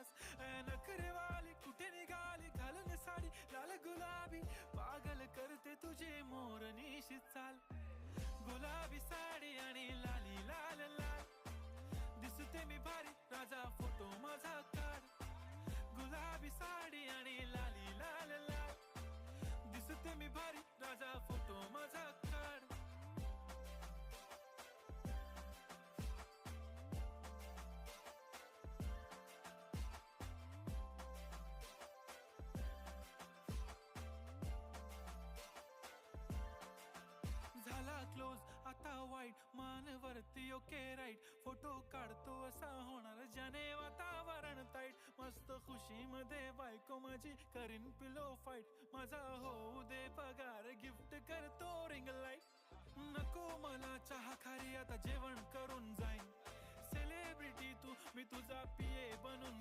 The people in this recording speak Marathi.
पास. नखरेवाली कुठे निघाली घालून साडी लाल गुलाबी, पागल करते तुझे मोरनीशी चाल. गुलाबी साडी आणि लाली लाल लाल, दिसते मी भारी राजा फोटो माझा काढ. गुलाबी साडी आणि लाली लाल लाल, दिसते मी भारी राजा फोटो माझा काढ. झाला क्लोज आता वाईट, मानवरती ओके राईट. फोटो काढतो असा होणार ज्याने वातावरण ताईट. मस्त खुशी मध्ये बायको माझी करीन पिलो फाईट. माझा होऊ दे पगार गिफ्ट करतो रिंग लाईट. नको मला चहा खारी आता जेवण करून जाईन. सेलिब्रिटी तू मी तुझा पिये बनून